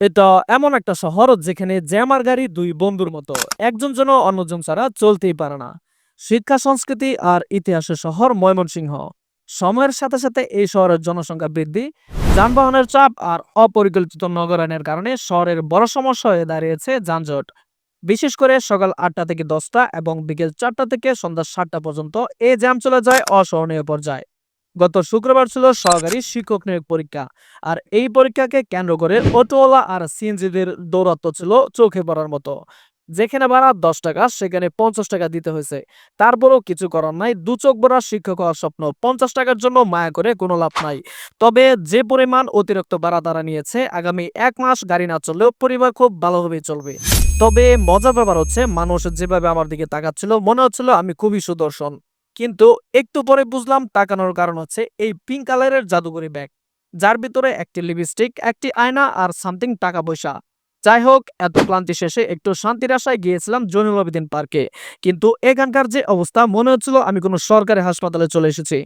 এটা এমন একটা শহর যেখানে জ্যাম আর গাড়ি দুই বন্ধুর মতো। একজন যেন অন্যজন ছাড়া চলতেই পারে না। শিক্ষা, সংস্কৃতি আর ইতিহাসের শহর ময়মনসিংহ। সময়ের সাথে সাথে এই শহরের জনসংখ্যা বৃদ্ধি, যানবাহনের চাপ আর অপরিকল্পিত নগরায়নের কারণে শহরের বড় সমস্যা হয়ে দাঁড়িয়েছে যানজট। বিশেষ করে সকাল ৮টা থেকে ১০টা এবং বিকেল ৪টা থেকে সন্ধ্যা ৭টা পর্যন্ত এই জ্যাম চলে যায় অসহনীয় পর্যায়ে। গত শুক্রবার ছিল সহকারী শিক্ষক নিয়োগ পরীক্ষা। আর এই পরীক্ষাকে কেন্দ্র করে অটোওয়ালা আর সিএনজিদের দৌরাত্ম্য ছিল চোখে পড়ার মতো। যেখানে ভাড়া ১০ টাকা সেখানে ৫০ টাকা দিতে হয়েছে। তারপরও কিছু করার নাই, দু চোখ ভরা শিক্ষক হওয়ার স্বপ্ন ৫০ টাকার জন্য মায়া করে কোনো লাভ নাই। তবে যে পরিমাণ অতিরিক্ত ভাড়া তারা নিয়েছে, আগামী ১ মাস গাড়ি না চললেও পরিবার খুব ভালোভাবেই চলবে। তবে মজার ব্যাপার হচ্ছে, মানুষ যেভাবে আমার দিকে তাকাচ্ছিল মনে হচ্ছিল আমি খুবই সুদর্শন। কিন্তু একটু পরে বুঝলাম তাকানোর কারণ হচ্ছে এই পিঙ্ক কালারের জাদুকরি ব্যাগ, যার ভিতরে একটি লিপস্টিক, একটি আয়না আর সামথিং টাকা পয়সা। যাই হোক, এত ক্লান্তি শেষে একটু শান্তির আশায় গিয়েছিলাম জৈনুল আবেদিন পার্কে। কিন্তু এখানকার যে অবস্থা, মনে হচ্ছিল আমি কোনো সরকারি হাসপাতালে চলে এসেছি।